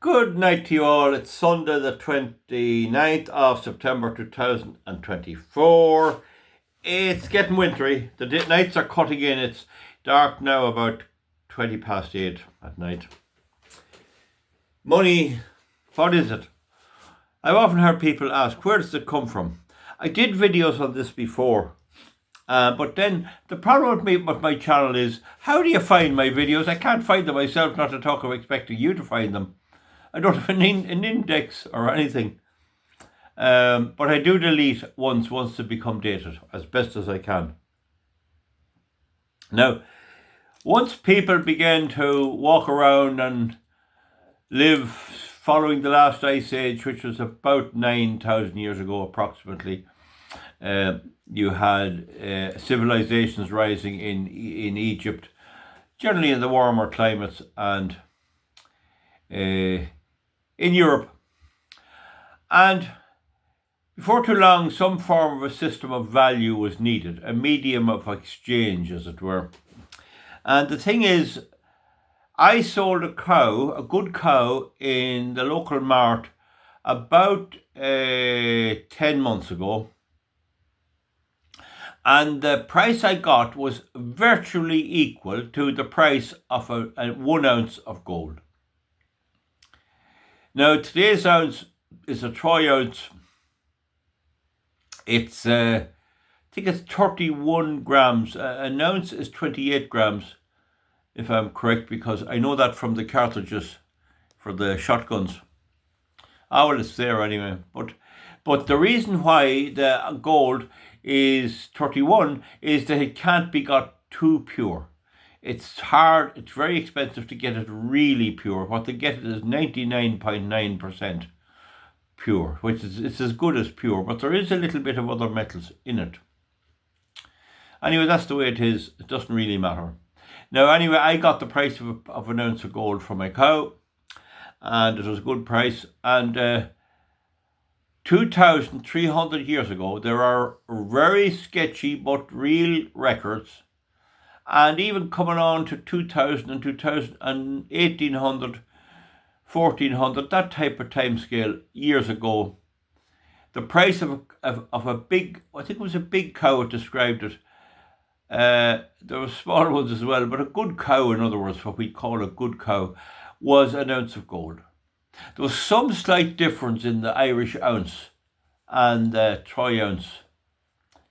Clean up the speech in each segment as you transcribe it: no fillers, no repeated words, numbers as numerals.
Good night to you all. It's Sunday the 29th of September 2024. It's getting wintry. The nights are cutting in. It's dark now about 20 past 8 at night. Money, what is it? I've often heard people ask, where does it come from? I did videos on this before. But then the problem with my channel is, how do you find my videos? I can't find them myself, not to talk of expecting you to find them. I don't have an index or anything. But I do delete once they become dated, as best as I can. Now, once people began to walk around and live following the last ice age, which was about 9,000 years ago approximately, you had civilizations rising in Egypt, generally in the warmer climates, and in Europe. And before too long, some form of a system of value was needed, a medium of exchange, as it were. And the thing is, I sold a cow, a good cow, in the local mart about 10 months ago. And the price I got was virtually equal to the price of a 1 ounce of gold. Now, today's ounce is a troy ounce. It's, I think it's 31 grams. An ounce is 28 grams, if I'm correct, because I know that from the cartridges for the shotguns. Well, it's there anyway. But the reason why the gold is 31 is that it can't be got too pure. It's hard, it's very expensive to get it really pure. What they get is 99.9% pure, which is it's as good as pure, but there is a little bit of other metals in it. Anyway, that's the way it is. It doesn't really matter. Now, anyway, I got the price of an ounce of gold for my cow, and it was a good price. And 2,300 years ago, there are very sketchy but real records. And even coming on to 2000 and 1800, 1400, that type of time scale years ago, the price of a big, I think it was a big cow, it described it. There were small ones as well, but a good cow, in other words, what we call a good cow, was an ounce of gold. There was some slight difference in the Irish ounce and the troy ounce,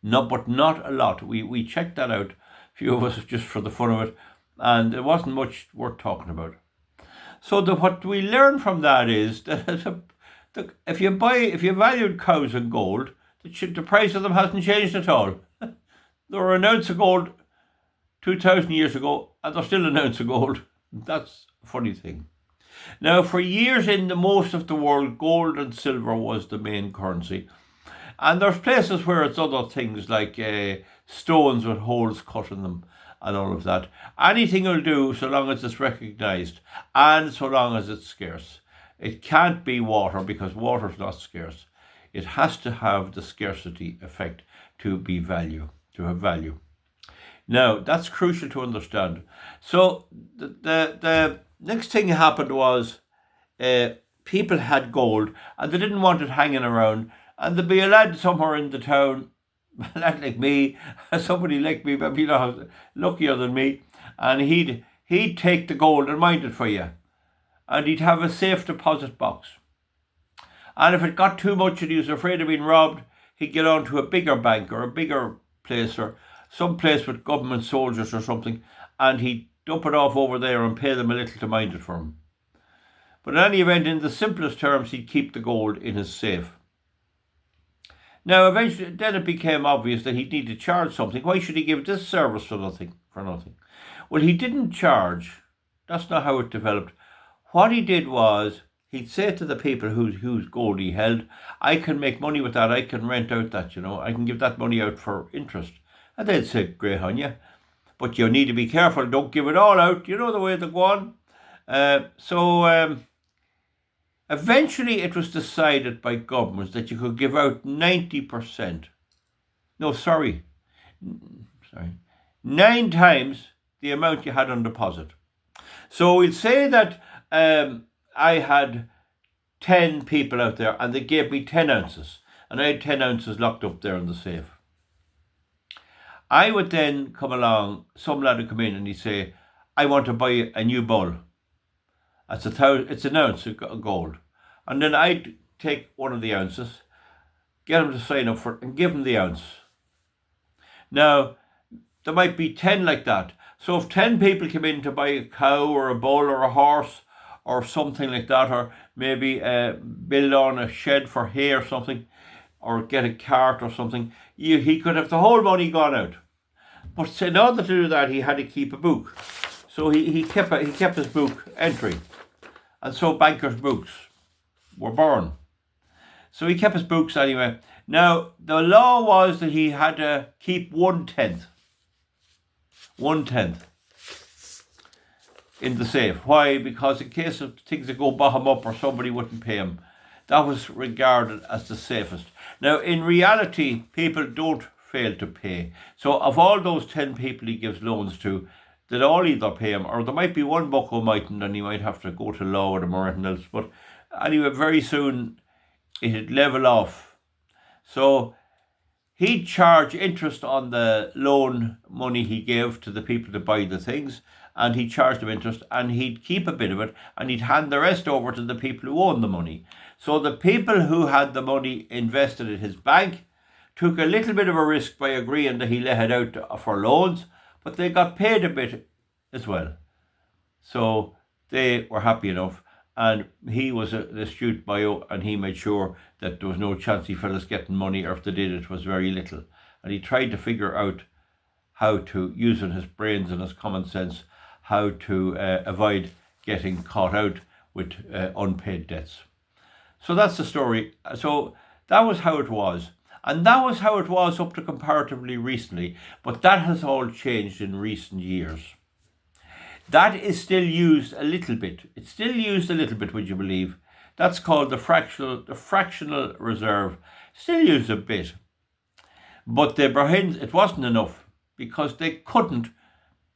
but not a lot. We checked that out, few of us, just for the fun of it, and it wasn't much worth talking about. So what we learn from that is that if you valued cows in gold, the price of them hasn't changed at all. They were an ounce of gold 2,000 years ago, and they're still an ounce of gold. That's a funny thing. Now, for years in most of the world, gold and silver was the main currency. And there's places where it's other things like stones with holes cut in them and all of that. Anything will do so long as it's recognised and so long as it's scarce. It can't be water because water's not scarce. It has to have the scarcity effect to have value. Now, that's crucial to understand. So the next thing happened was people had gold and they didn't want it hanging around. And there'd be a lad somewhere in the town, a lad like me, somebody like me, maybe luckier than me, and he'd take the gold and mind it for you. And he'd have a safe deposit box. And if it got too much and he was afraid of being robbed, he'd get on to a bigger bank or a bigger place or some place with government soldiers or something, and he'd dump it off over there and pay them a little to mind it for him. But in any event, in the simplest terms, he'd keep the gold in his safe. Now, eventually, then it became obvious that he'd need to charge something. Why should he give this service for nothing? Well, he didn't charge. That's not how it developed. What he did was, he'd say to the people whose gold he held, I can make money with that, I can rent out that, I can give that money out for interest. And they'd say, great on you, but you need to be careful, don't give it all out, the way they go on. So eventually it was decided by governments that you could give out 90%. No, sorry. 9 times the amount you had on deposit. So we'd say that I had 10 people out there and they gave me 10 ounces. And I had 10 ounces locked up there in the safe. I would then come along, some lad would come in and he'd say, I want to buy a new bull. It's an ounce of gold. And then I'd take one of the ounces, get him to sign up for it and give him the ounce. Now, there might be 10 like that. So if 10 people came in to buy a cow or a bull or a horse or something like that, or maybe build on a shed for hay or something, or get a cart or something, he could have the whole money gone out. But in order to do that, he had to keep a book. So he kept his book entry. And so bankers' books were born. So he kept his books anyway. Now, the law was that he had to keep 1/10. 1/10 in the safe. Why? Because in case of things that go bottom up or somebody wouldn't pay him, that was regarded as the safest. Now, in reality, people don't fail to pay. So of all those 10 people he gives loans to, they'll all either pay him, or there might be one buck who mightn't, and he might have to go to law with him or anything else. But anyway, very soon it'd level off. So he'd charge interest on the loan money he gave to the people to buy the things, and he'd charge them interest, and he'd keep a bit of it, and he'd hand the rest over to the people who own the money. So the people who had the money invested in his bank took a little bit of a risk by agreeing that he let it out for loans, but they got paid a bit as well. So they were happy enough, and he was an astute bio, and he made sure that there was no chance he fellas getting money, or if they did, it was very little. And he tried to figure out how to, using his brains and his common sense, how to avoid getting caught out with unpaid debts. So that's the story. So that was how it was. And that was how it was up to comparatively recently. But that has all changed in recent years. That is still used a little bit. It's still used a little bit, would you believe? That's called the fractional reserve. Still used a bit. But it wasn't enough, because they couldn't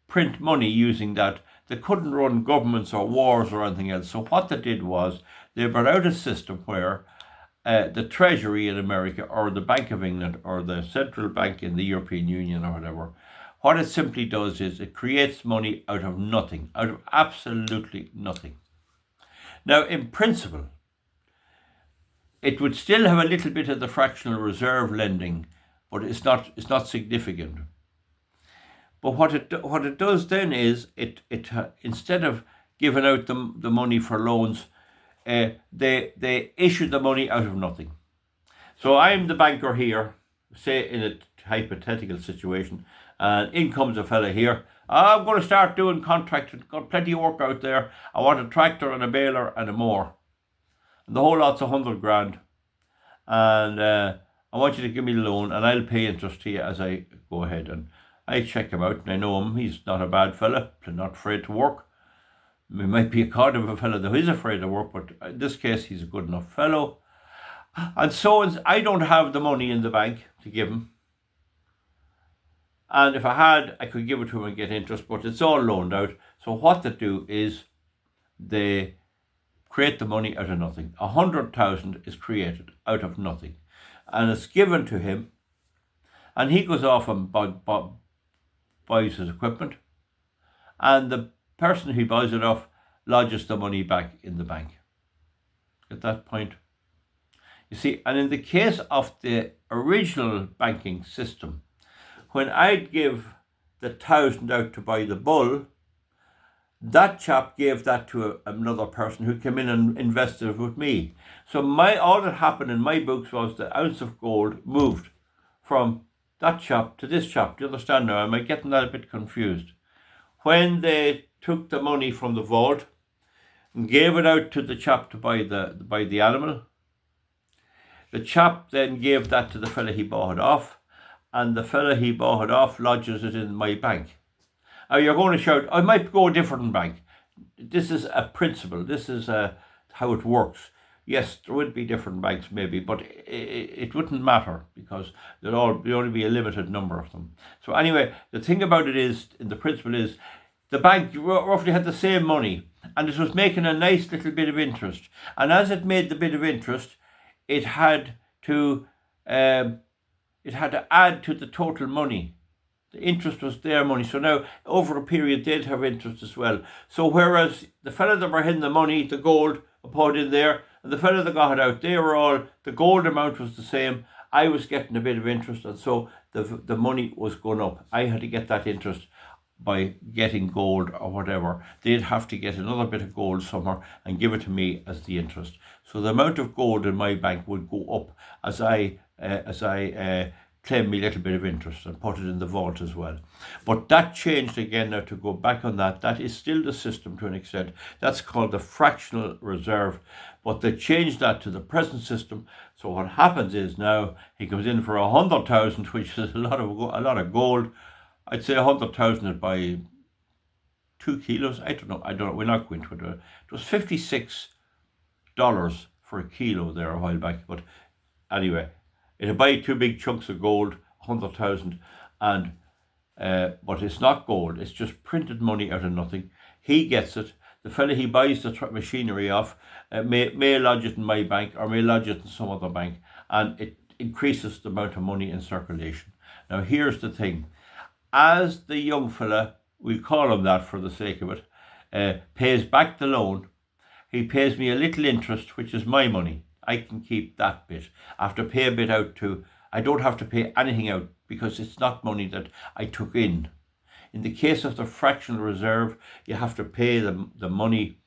print money using that. They couldn't run governments or wars or anything else. So what they did was they brought out a system where the Treasury in America, or the Bank of England, or the Central Bank in the European Union, or whatever, what it simply does is it creates money out of nothing, out of absolutely nothing. Now, in principle, it would still have a little bit of the fractional reserve lending, but it's not significant. But what it does then is it instead of giving out the money for loans, they issue the money out of nothing. So I'm the banker here, say in a hypothetical situation, and in comes a fella here. I'm going to start doing contracting, got plenty of work out there. I want a tractor and a baler and a mower. And the whole lot's 100 grand. And I want you to give me the loan, and I'll pay interest to you as I go ahead. And I check him out, and I know him. He's not a bad fella, not afraid to work. He might be a kind of a fellow that is afraid to work, but in this case, he's a good enough fellow. And so I don't have the money in the bank to give him. And if I had, I could give it to him and get interest, but it's all loaned out. So what they do is they create the money out of nothing. 100,000 is created out of nothing, and it's given to him, and he goes off and buys his equipment, and the person who buys it off lodges the money back in the bank. At that point, you see, and in the case of the original banking system, when I'd give the 1,000 out to buy the bull, that chap gave that to another person who came in and invested it with me. So all that happened in my books was the ounce of gold moved from that chap to this chap. Do you understand now? Am I getting that a bit confused? When they took the money from the vault and gave it out to the chap to buy the animal, the chap then gave that to the fella he bought it off, and the fella he bought it off lodges it in my bank. Now you're going to shout, I might go a different bank. This is a principle. This is how it works. Yes, there would be different banks maybe, but it wouldn't matter, because there'd only be a limited number of them. So anyway, the thing about it is, the principle is, the bank roughly had the same money, and it was making a nice little bit of interest. And as it made the bit of interest, it had to add to the total money. The interest was their money. So now, over a period, they'd have interest as well. So whereas the fella that were hitting the money, the gold, put in there, and the fella that got it out, they were all, the gold amount was the same. I was getting a bit of interest, and so the money was going up. I had to get that interest by getting gold or whatever. They'd have to get another bit of gold somewhere and give it to me as the interest. So the amount of gold in my bank would go up as I claim me little bit of interest and put it in the vault as well. But that changed again now. To go back on that, that is still the system to an extent. That's called the fractional reserve, but they changed that to the present system. So what happens is now he comes in for 100,000, which is a lot of gold. I'd say 100,000 is by 2 kilos. I don't know. We're not going to it. It was $56 for a kilo there a while back. But anyway, it'll buy 2 big chunks of gold, 100,000, and but it's not gold. It's just printed money out of nothing. He gets it. The fella he buys the machinery off may lodge it in my bank or may lodge it in some other bank, and it increases the amount of money in circulation. Now here's the thing. As the young fella, we call him that for the sake of it, pays back the loan, he pays me a little interest, which is my money. I can keep that bit. I have to pay a bit out too. I don't have to pay anything out because it's not money that I took in. In the case of the fractional reserve, you have to pay the money,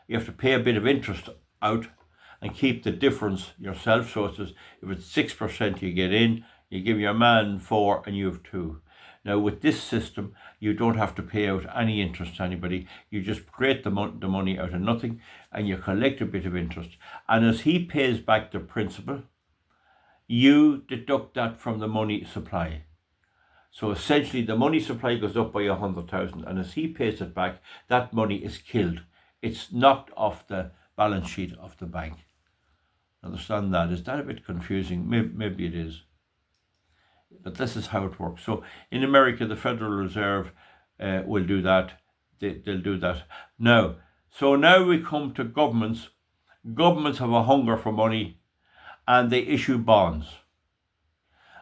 you have to pay a bit of interest out and keep the difference yourself. So if it's 6% you get in, you give your man 4 and you have 2. Now with this system, you don't have to pay out any interest to anybody. You just create the money out of nothing and you collect a bit of interest. And as he pays back the principal, you deduct that from the money supply. So essentially the money supply goes up by 100,000, and as he pays it back, that money is killed. It's knocked off the balance sheet of the bank. Understand that? Is that a bit confusing? Maybe it is. But this is how it works. So in America, the Federal Reserve will do that. They'll do that. Now we come to governments. Governments have a hunger for money and they issue bonds.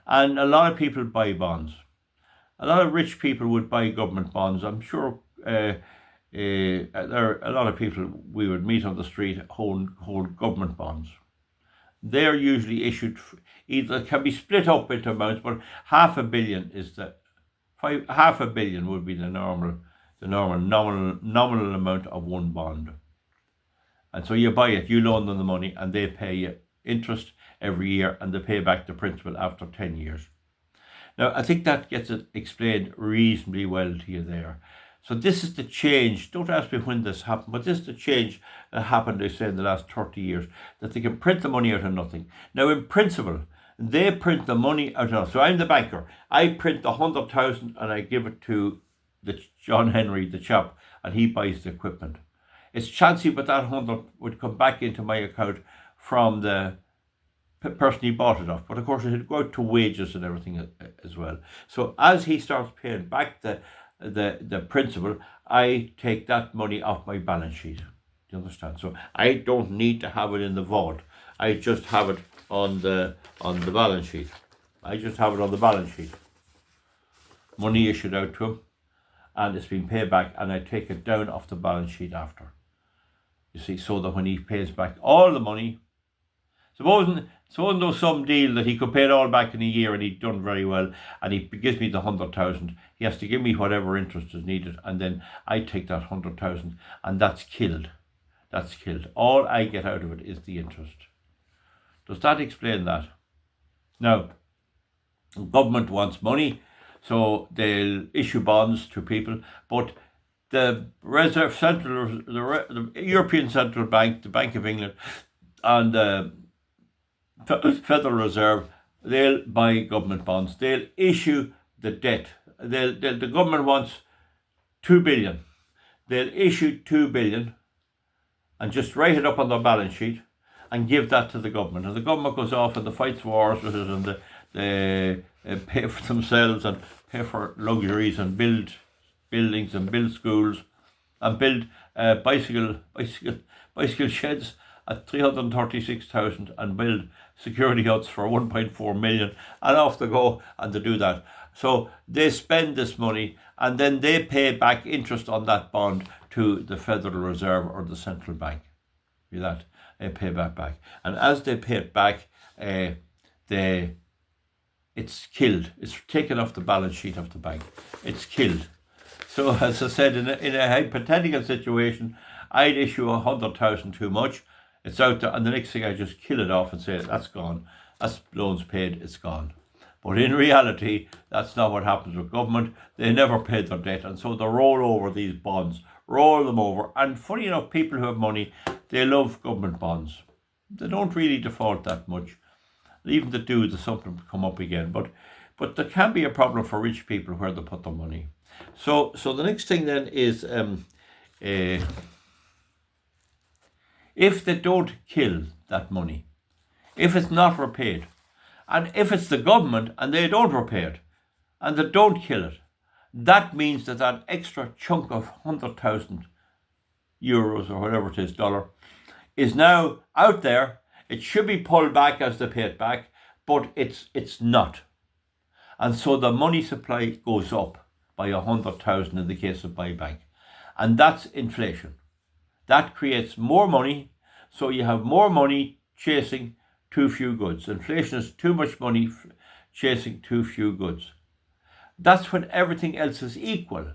And a lot of people buy bonds. A lot of rich people would buy government bonds. I'm sure there are a lot of people we would meet on the street hold government bonds. They're usually issued, either can be split up into amounts, but $500 million is $500 million would be the normal nominal amount of one bond. And so you buy it, you loan them the money, and they pay you interest every year, and they pay back the principal after 10 years. Now, I think that gets it explained reasonably well to you there. So this is the change. Don't ask me when this happened, but this is the change that happened, they say, in the last 30 years, that they can print the money out of nothing. Now, in principle, they print the money out of nothing. So I'm the banker. I print the 100,000 and I give it to the John Henry, the chap, and he buys the equipment. It's chancy, but that 100 would come back into my account from the person he bought it off. But of course, it would go out to wages and everything as well. So as he starts paying back the principal, I take that money off my balance sheet. Do you understand? So I don't need to have it in the vault. I just have it on the balance sheet. I just have it on the balance sheet. Money issued out to him, and it's been paid back, and I take it down off the balance sheet after. You see, so that when he pays back all the money, supposing there was some deal that he could pay it all back in a year and he'd done very well, and he gives me the 100,000, he has to give me whatever interest is needed, and then I take that 100,000, and that's killed. That's killed. All I get out of it is the interest. Does that explain that? Now, the government wants money, so they'll issue bonds to people, but the European Central Bank, the Bank of England, and the Federal Reserve, they'll buy government bonds. They'll issue the debt. The government wants 2 billion. They'll issue 2 billion and just write it up on their balance sheet and give that to the government. And the government goes off and fights wars with it, and they pay for themselves and pay for luxuries and build buildings and build schools and build bicycle sheds at 336,000 and build security huts for 1.4 million, and off they go and they do that. So they spend this money and then they pay back interest on that bond to the Federal Reserve or the central bank. See that? They pay that back. And as they pay it back, it's killed. It's taken off the balance sheet of the bank. It's killed. So as I said, in a hypothetical situation, I'd issue 100,000 too much. It's out there, and the next thing I just kill it off and say, that's gone. That's loans paid, it's gone. But in reality, that's not what happens with government. They never paid their debt, and so they roll over these bonds, roll them over. And funny enough, people who have money, they love government bonds. They don't really default that much. Even they do, there's something come up again. But there can be a problem for rich people where they put their money. So the next thing then is if they don't kill that money, if it's not repaid, and if it's the government and they don't repay it, and they don't kill it, that means that extra chunk of 100,000 euros or whatever it is, dollar, is now out there. It should be pulled back as they pay it back, but it's not. And so the money supply goes up by 100,000 in the case of my bank. And that's inflation. That creates more money, so you have more money chasing too few goods. Inflation is too much money chasing too few goods. That's when everything else is equal.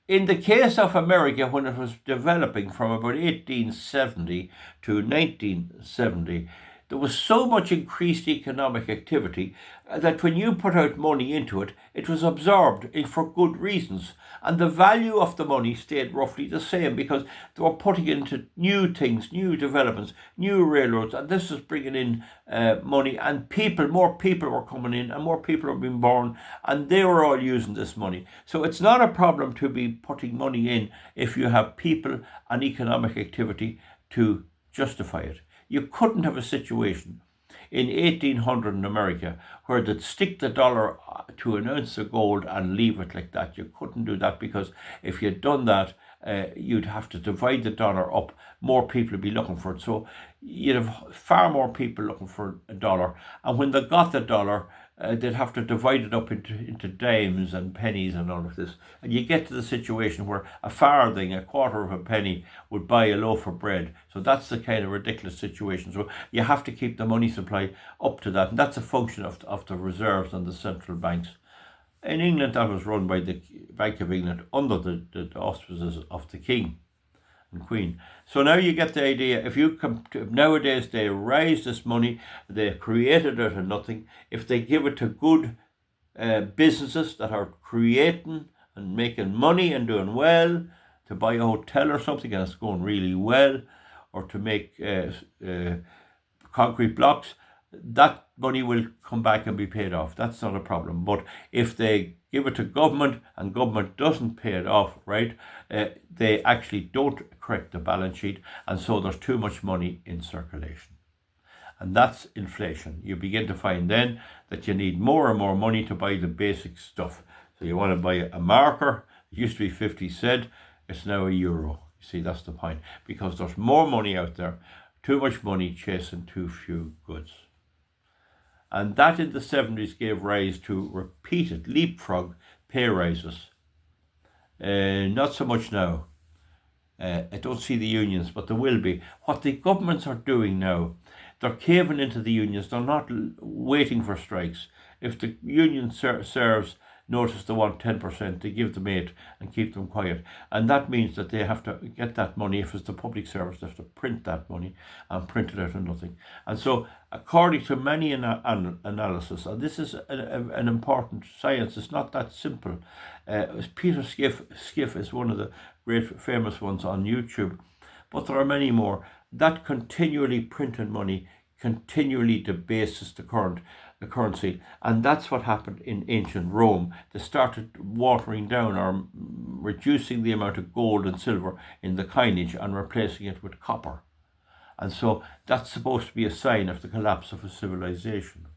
In the case of America, when it was developing from about 1870 to 1970, there was so much increased economic activity that when you put out money into it, it was absorbed for good reasons. And the value of the money stayed roughly the same because they were putting into new things, new developments, new railroads, and this was bringing in money, and more people were coming in, and more people were being born, and they were all using this money. So it's not a problem to be putting money in if you have people and economic activity to justify it. You couldn't have a situation in 1800 in America where they'd stick the dollar to an ounce of gold and leave it like that. You couldn't do that, because if you'd done that, you'd have to divide the dollar up. More people would be looking for it. So you'd have far more people looking for a dollar. And when they got the dollar, they'd have to divide it up into dimes and pennies and all of this. And you get to the situation where a farthing, a quarter of a penny, would buy a loaf of bread. So that's the kind of ridiculous situation. So you have to keep the money supply up to that. And that's a function of the reserves and the central banks. In England, that was run by the Bank of England under the auspices of the King and Queen. So now you get the idea. If you nowadays they raise this money, they created it out of nothing. If they give it to good businesses that are creating and making money and doing well, to buy a hotel or something and it's going really well, or to make concrete blocks, that money will come back and be paid off. That's not a problem. But if they give it to government and government doesn't pay it off, right, they actually don't correct the balance sheet, and so there's too much money in circulation. And that's inflation. You begin to find then that you need more and more money to buy the basic stuff. So you want to buy a marker. It used to be 50 cent. It's now €1. You see, that's the point. Because there's more money out there. Too much money chasing too few goods. And that in the 70s gave rise to repeated leapfrog pay rises. Not so much now. I don't see the unions, but there will be. What the governments are doing now, they're caving into the unions. They're not waiting for strikes. If the union serves notice they want 10%, they give them 8% and keep them quiet. And that means that they have to get that money. If it's the public service, they have to print that money and print it out of nothing. And so, according to many analysis, and this is an important science, it's not that simple. Peter Schiff is one of the great famous ones on YouTube, but there are many more. That continually printing money continually debases the currency, and that's what happened in ancient Rome. They started watering down or reducing the amount of gold and silver in the coinage and replacing it with copper. And so that's supposed to be a sign of the collapse of a civilization.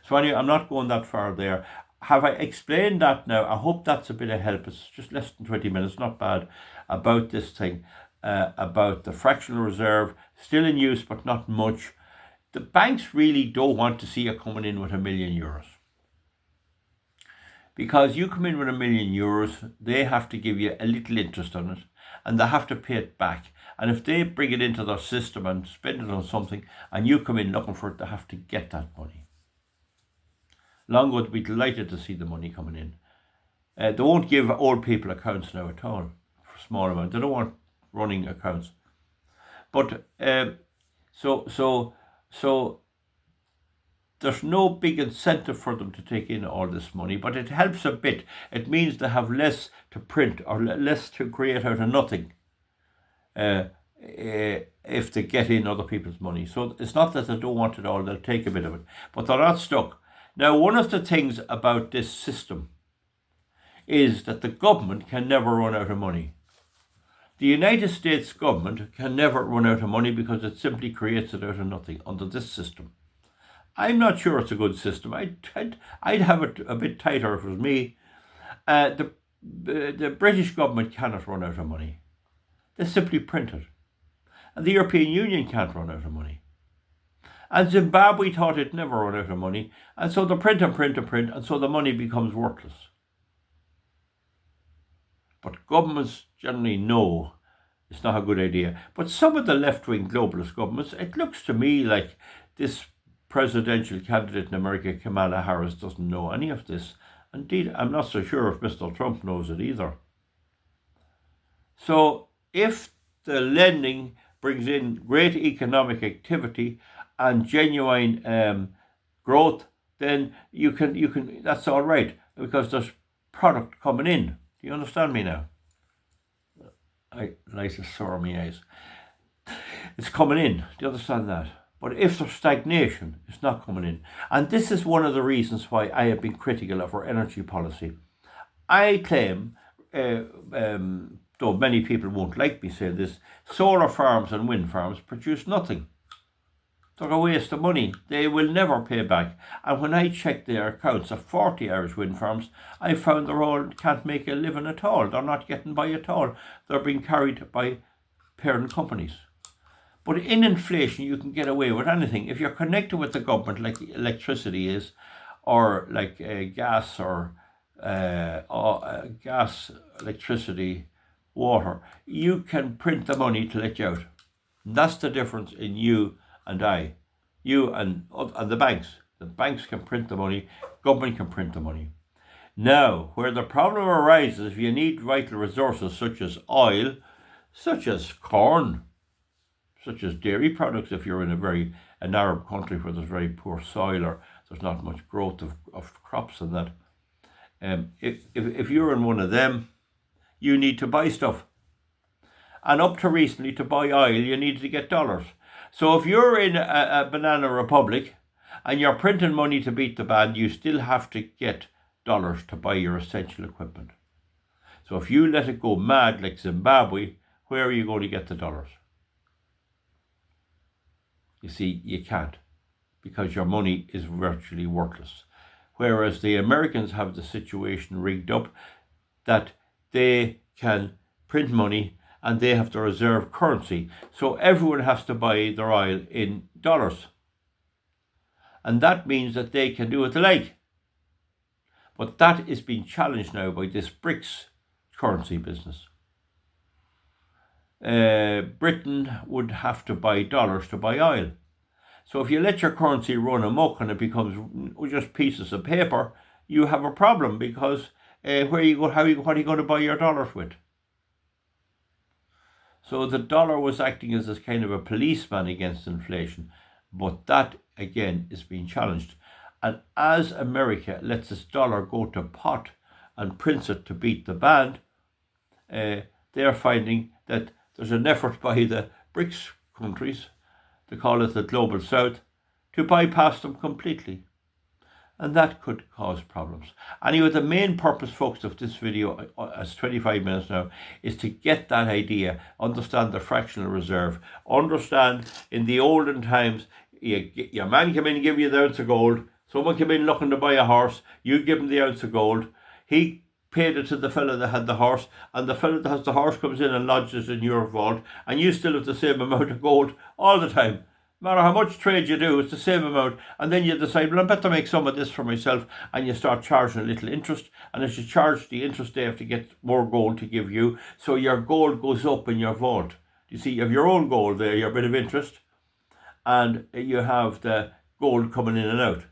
So anyway, I'm not going that far there. Have I explained that now? I hope that's a bit of help. It's just less than 20 minutes, not bad. about this thing, about the fractional reserve, still in use but not much. The banks really don't want to see you coming in with €1,000,000. Because you come in with €1,000,000, they have to give you a little interest on it, and they have to pay it back. And if they bring it into their system and spend it on something, and you come in looking for it, they have to get that money. Longo would be delighted to see the money coming in. They won't give old people accounts now at all for small amount. They don't want running accounts. But so there's no big incentive for them to take in all this money, but it helps a bit. It means they have less to print or less to create out of nothing if they get in other people's money. So it's not that they don't want it all, they'll take a bit of it, but they're not stuck. Now, one of the things about this system is that the government can never run out of money. The United States government can never run out of money because it simply creates it out of nothing under this system. I'm not sure it's a good system. I'd have it a bit tighter if it was me. The British government cannot run out of money. They simply print it. And the European Union can't run out of money. And Zimbabwe thought it'd never run out of money. And so they print and print and print, and so the money becomes worthless. But governments generally know it's not a good idea. But some of the left-wing globalist governments, it looks to me like this presidential candidate in America, Kamala Harris, doesn't know any of this. Indeed, I'm not so sure if Mr. Trump knows it either. So if the lending brings in great economic activity and genuine growth, then you can that's all right, because there's product coming in. Do you understand me now? I like to sour my eyes. It's coming in. Do you understand that? But if there's stagnation, it's not coming in. And this is one of the reasons why I have been critical of our energy policy. I claim, though many people won't like me saying this, solar farms and wind farms produce nothing. They're a waste of money. They will never pay back. And when I checked their accounts of 40 Irish wind farms, I found they're all can't make a living at all. They're not getting by at all. They're being carried by parent companies. But in inflation, you can get away with anything. If you're connected with the government, like electricity is, or like gas, or gas, electricity, water, you can print the money to let you out. And that's the difference in you and I. You and the banks. The banks can print the money. Government can print the money. Now, where the problem arises, if you need vital resources such as oil, such as corn, such as dairy products, if you're in an Arab country where there's very poor soil or there's not much growth of crops and that. If you're in one of them, you need to buy stuff. And up to recently, to buy oil, you needed to get dollars. So if you're in a banana republic and you're printing money to beat the band, you still have to get dollars to buy your essential equipment. So if you let it go mad like Zimbabwe, where are you going to get the dollars? You see, you can't, because your money is virtually worthless. Whereas the Americans have the situation rigged up that they can print money and they have the reserve currency. So everyone has to buy their oil in dollars. And that means that they can do what they like. But that is being challenged now by this BRICS currency business. Britain would have to buy dollars to buy oil. So if you let your currency run amok and it becomes just pieces of paper, you have a problem, because what are you going to buy your dollars with? So the dollar was acting as a kind of a policeman against inflation, but that again is being challenged. And as America lets its dollar go to pot and prints it to beat the band, they're finding that there's an effort by the BRICS countries, they call it the Global South, to bypass them completely. And that could cause problems. Anyway, the main purpose, folks, of this video, as 25 minutes now, is to get that idea, understand the fractional reserve, understand in the olden times, your man came in and give you the ounce of gold, someone came in looking to buy a horse, you give him the ounce of gold, he paid it to the fellow that had the horse, and the fellow that has the horse comes in and lodges in your vault, and you still have the same amount of gold all the time. No matter how much trade you do, it's the same amount. And then you decide, well, I better make some of this for myself, and you start charging a little interest. And as you charge the interest, they have to get more gold to give you. So your gold goes up in your vault. You see, you have your own gold there, your bit of interest, and you have the gold coming in and out.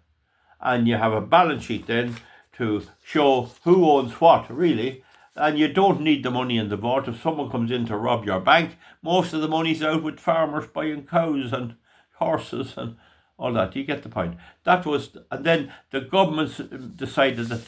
And you have a balance sheet then to show who owns what, really. And you don't need the money in the vault. If someone comes in to rob your bank, most of the money's out with farmers buying cows and horses and all that. You get the point. And then the governments decided that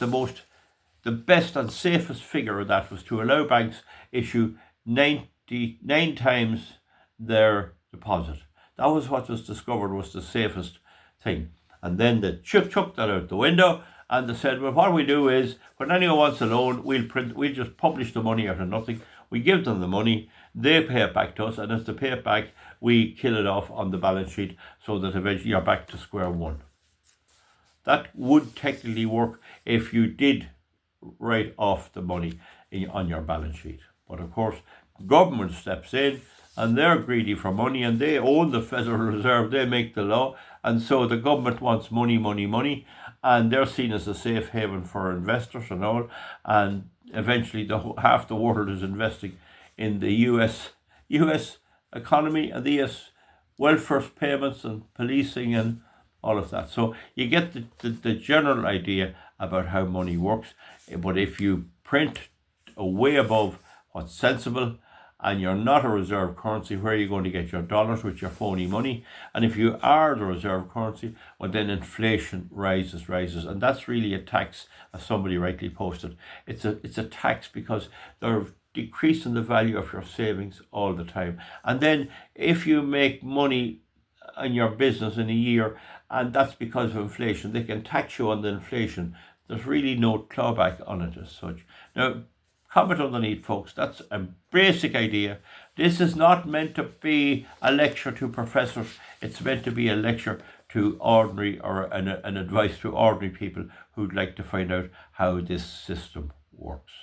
the best and safest figure of that was to allow banks issue 99 times their deposit. That was what was discovered was the safest thing. And then they chucked that out the window, and they said, well, what we do is, when anyone wants a loan, we'll just publish the money out of nothing. We give them the money, they pay it back to us, and as they pay it back, we kill it off on the balance sheet so that eventually you're back to square one. That would technically work if you did write off the money on your balance sheet. But of course, government steps in, and they're greedy for money, and they own the Federal Reserve, they make the law, and so the government wants money, and they're seen as a safe haven for investors and all, and eventually half the world is investing in the US economy and the US welfare payments and policing and all of that. So you get the general idea about how money works, but if you print way above what's sensible, and you're not a reserve currency, where are you going to get your dollars with your phony money? And if you are the reserve currency, well, then inflation rises. And that's really a tax, as somebody rightly posted. It's a tax because they're decreasing the value of your savings all the time. And then if you make money in your business in a year, and that's because of inflation, they can tax you on the inflation. There's really no clawback on it as such. Now, comment underneath, folks. That's a basic idea. This is not meant to be a lecture to professors. It's meant to be a lecture to ordinary, or an advice to ordinary people who'd like to find out how this system works.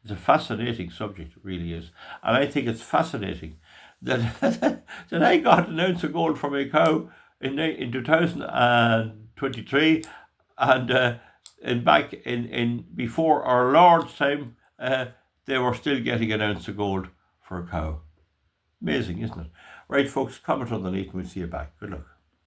It's a fascinating subject, it really is. And I think it's fascinating that that I got an ounce of gold from a cow in 2023, and back in before our Lord's time, they were still getting an ounce of gold for a cow. Amazing, isn't it? Right, folks, comment underneath and we'll see you back. Good luck.